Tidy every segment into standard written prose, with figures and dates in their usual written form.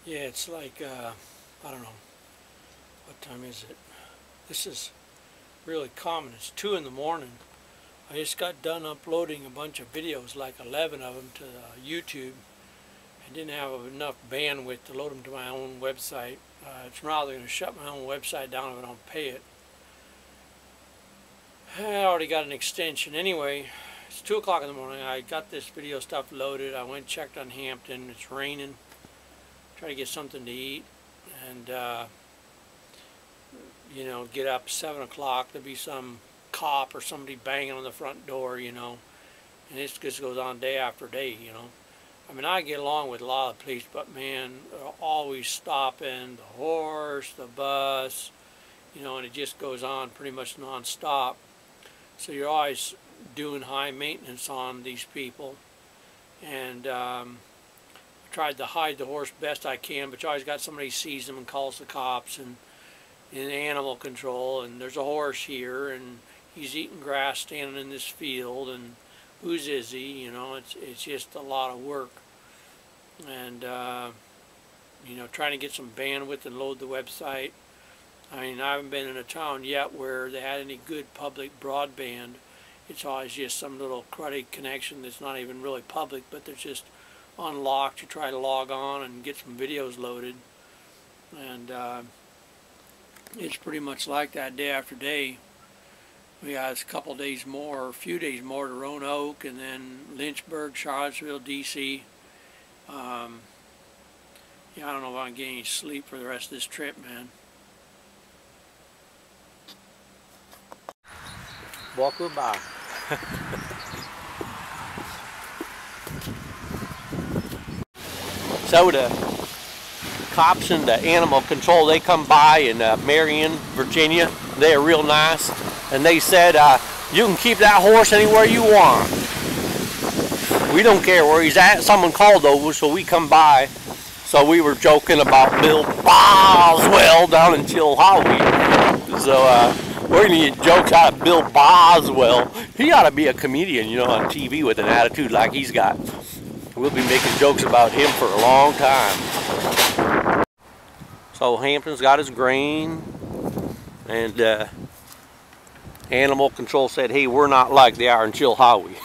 Yeah, it's like, I don't know, what time is it? This is really common. It's 2 in the morning. I just got done uploading a bunch of videos, like 11 of them, to YouTube. I didn't have enough bandwidth to load them to my own website. It's rather going to shut my own website down if I don't pay it. I already got an extension. Anyway, it's 2 o'clock in the morning. I got this video stuff loaded. I went and checked on Hampton. It's raining. Try to get something to eat. And, you know, get up 7 o'clock. There'll be some cop or somebody banging on the front door, you know. And this just goes on day after day, you know. I mean, I get along with a lot of police, but man, they're always stopping, the horse, the bus, you know, and it just goes on pretty much non-stop. So you're always doing high maintenance on these people. And I tried to hide the horse best I can, but you always got somebody sees them and calls the cops and in animal control, and there's a horse here, and he's eating grass standing in this field, and whose is he? You know, it's just a lot of work. And, you know, trying to get some bandwidth and load the website. I mean, I haven't been in a town yet where they had any good public broadband. It's always just some little cruddy connection that's not even really public, but they're just unlocked. You try to log on and get some videos loaded. And it's pretty much like that day after day. We got a couple days more, or a few days more to Roanoke, and then Lynchburg, Charlottesville, D.C. Yeah, I don't know if I'm getting any sleep for the rest of this trip, man. Walk by. So the cops and the animal control, they come by in Marion, Virginia. They are real nice. And they said, you can keep that horse anywhere you want. We don't care where he's at. Someone called over, so we come by. So we were joking about Bill Boswell down in Chilhowie. So we're going to get jokes out of Bill Boswell. He ought to be a comedian, you know, on TV with an attitude like he's got. We'll be making jokes about him for a long time. So Hampton's got his grain, and animal control said, hey, we're not like they are in Chilhowie.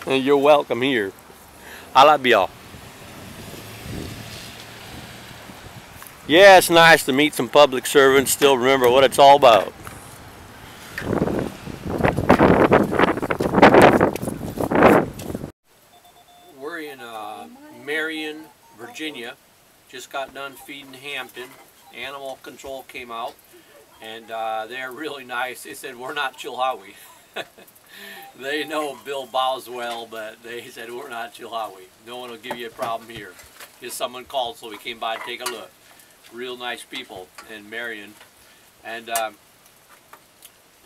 You're welcome here. I love y'all. Yeah, it's nice to meet some public servants, still remember what it's all about. We're in Marion, Virginia. Just got done feeding Hampton. Animal control came out, and they're really nice. They said, we're not Chilhowie. They know Bill Boswell, but they said, we're not Chilhowie. No one will give you a problem here. Just someone called, so we came by to take a look. Real nice people in Marion. And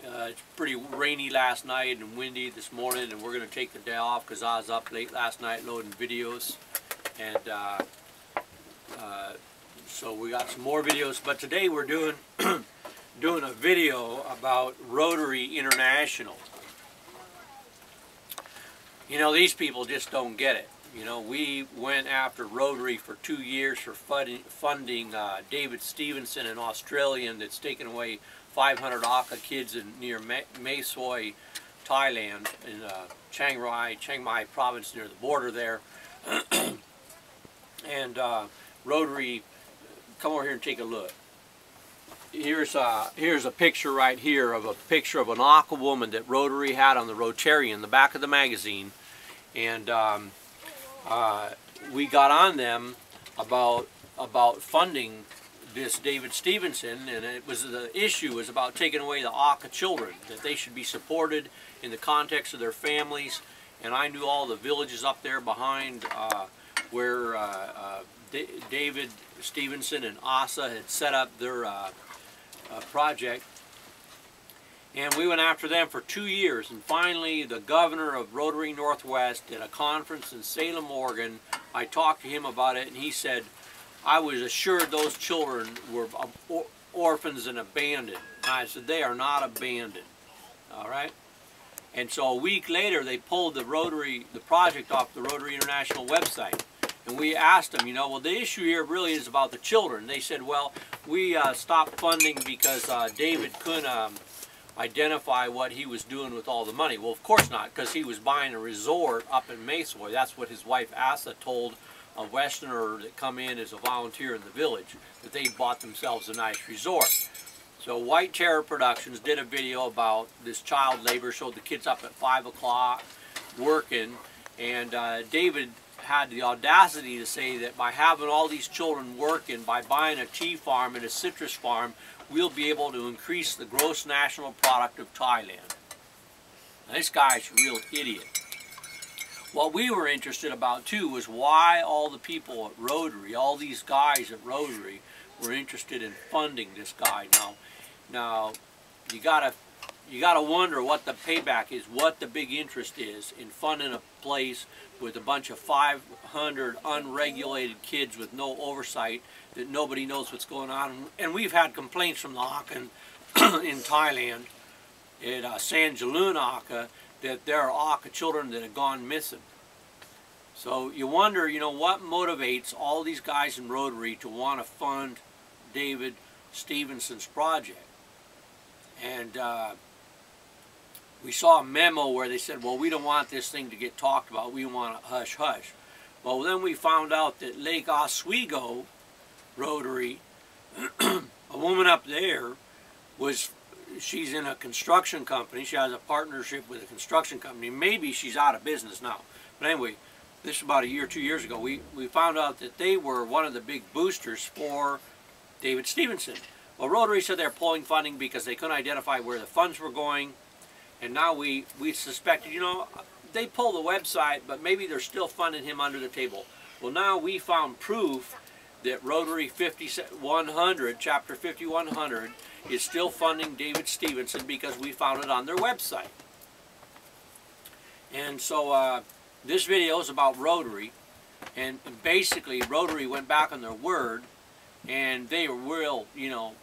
it's pretty rainy last night and windy this morning, and we're going to take the day off because I was up late last night loading videos. And so we got some more videos, but today we're doing doing a video about Rotary International. You know, these people just don't get it. You know, we went after Rotary for 2 years for funding David Stevenson, an Australian that's taken away 500 Akha kids near Mae Soi, Thailand, in Chiang Mai province near the border there. And Rotary, come over here and take a look. Here's a picture right here of an Akha woman that Rotary had on the Rotarian, the back of the magazine. And we got on them about funding this David Stevenson, and the issue was about taking away the Akha children, that they should be supported in the context of their families. And I knew all the villages up there behind where David Stevenson and Asa had set up their project. And we went after them for 2 years, and finally the governor of Rotary Northwest at a conference in Salem, Oregon, I talked to him about it, and he said, I was assured those children were orphans and abandoned. And I said, they are not abandoned. All right? And so a week later, they pulled the project off the Rotary International website. And we asked them, you know, well, the issue here really is about the children. They said, well, we stopped funding because David couldn't identify what he was doing with all the money. Well, of course not, because he was buying a resort up in Macevoy. That's what his wife Asa told a Westerner that come in as a volunteer in the village, that they bought themselves a nice resort. So White Terror Productions did a video about this child labor, showed the kids up at 5 o'clock working, and David had the audacity to say that by having all these children working, by buying a tea farm and a citrus farm, we'll be able to increase the gross national product of Thailand. Now, this guy's a real idiot. What we were interested about too was why all the people at Rotary, all these guys at Rotary, were interested in funding this guy. Now you gotta wonder what the payback is, what the big interest is in funding a place with a bunch of 500 unregulated kids with no oversight, that nobody knows what's going on. And we've had complaints from the Akha in Thailand, at Sanjalun Akha, that there are Akha children that have gone missing. So you wonder, you know, what motivates all these guys in Rotary to want to fund David Stevenson's project. And we saw a memo where they said, well, we don't want this thing to get talked about, we want a hush-hush. Well, then we found out that Lake Oswego Rotary, a woman up there, she's in a construction company. She has a partnership with a construction company. Maybe she's out of business now. But anyway, this is about a year, 2 years ago, we found out that they were one of the big boosters for David Stevenson. Well, Rotary said they're pulling funding because they couldn't identify where the funds were going. And now we suspected, you know, they pulled the website, but maybe they're still funding him under the table. Well, now we found proof that Rotary 5100, Chapter 5100, is still funding David Stevenson because we found it on their website. And so this video is about Rotary, and basically Rotary went back on their word, and they were real, you know,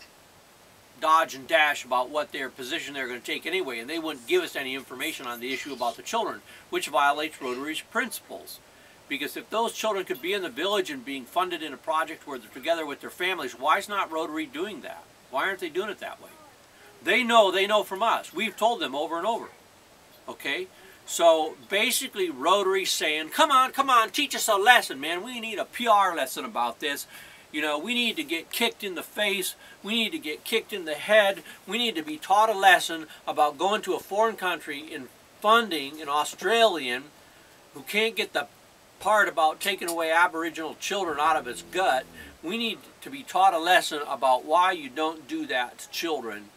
dodge and dash about what their position they're going to take anyway, and they wouldn't give us any information on the issue about the children, which violates Rotary's principles. Because if those children could be in the village and being funded in a project where they're together with their families, why is not Rotary doing that? Why aren't they doing it that way? They know from us. We've told them over and over. Okay? So basically Rotary's saying, come on, teach us a lesson, man. We need a PR lesson about this. You know, we need to get kicked in the face. We need to get kicked in the head. We need to be taught a lesson about going to a foreign country and funding an Australian who can't get the part about taking away Aboriginal children out of his gut. We need to be taught a lesson about why you don't do that to children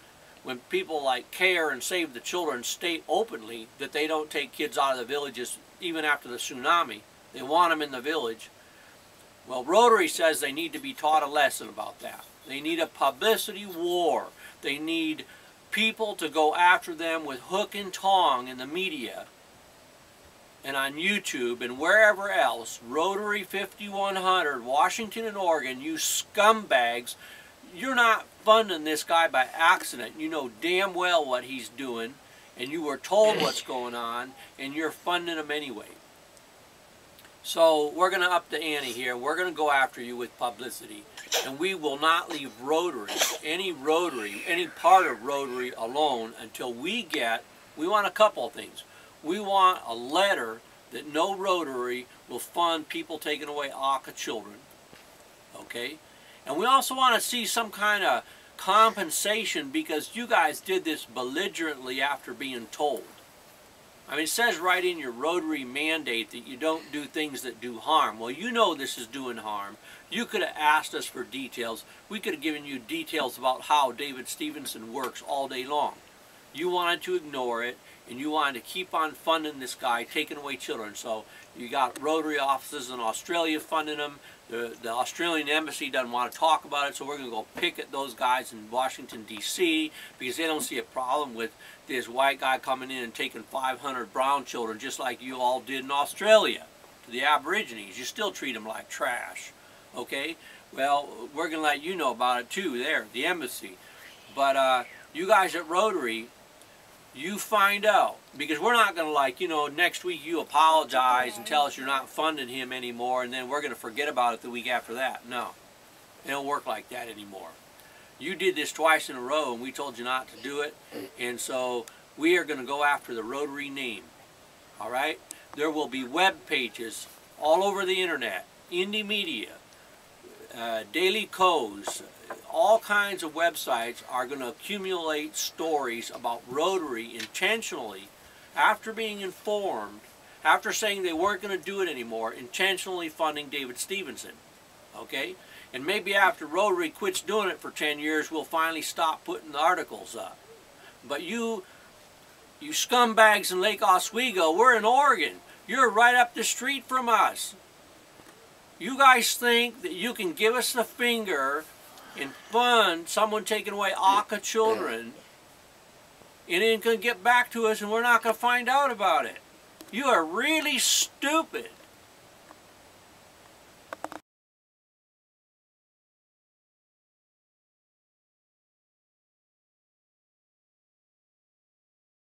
when people like CARE and Save the Children state openly that they don't take kids out of the villages even after the tsunami. They want them in the village. Well, Rotary says they need to be taught a lesson about that. They need a publicity war. They need people to go after them with hook and tong in the media and on YouTube and wherever else. Rotary 5100, Washington and Oregon, you scumbags. You're not funding this guy by accident. You know damn well what he's doing, and you were told what's going on, and you're funding him anyway. So we're going to up the ante here. We're going to go after you with publicity, and we will not leave Rotary, any part of Rotary alone until we want a couple of things. We want a letter that no Rotary will fund people taking away Akha children, okay? And we also want to see some kind of compensation because you guys did this belligerently after being told. I mean, it says right in your Rotary mandate that you don't do things that do harm. Well, you know this is doing harm. You could have asked us for details. We could have given you details about how David Stevenson works all day long. You wanted to ignore it, and you wanted to keep on funding this guy, taking away children. So you got Rotary offices in Australia funding him. The Australian embassy doesn't want to talk about it, so we're going to go picket those guys in Washington, D.C. because they don't see a problem with this white guy coming in and taking 500 brown children just like you all did in Australia to the Aborigines. You still treat them like trash, okay? Well, we're going to let you know about it too there, the embassy. But you guys at Rotary, you find out, because we're not going to, like, you know, next week you apologize and tell us you're not funding him anymore, and then we're going to forget about it the week after that. No, it don't work like that anymore. You did this twice in a row, and we told you not to do it, and so we are going to go after the Rotary name. All right? There will be web pages all over the internet, indie media, daily codes, all kinds of websites are going to accumulate stories about Rotary intentionally, after being informed, after saying they weren't going to do it anymore, intentionally funding David Stevenson. Okay? And maybe after Rotary quits doing it for 10 years, we'll finally stop putting the articles up. But you scumbags in Lake Oswego, we're in Oregon. You're right up the street from us. You guys think that you can give us the finger and fund someone taking away Akha children, and then can get back to us and we're not going to find out about it. You are really stupid.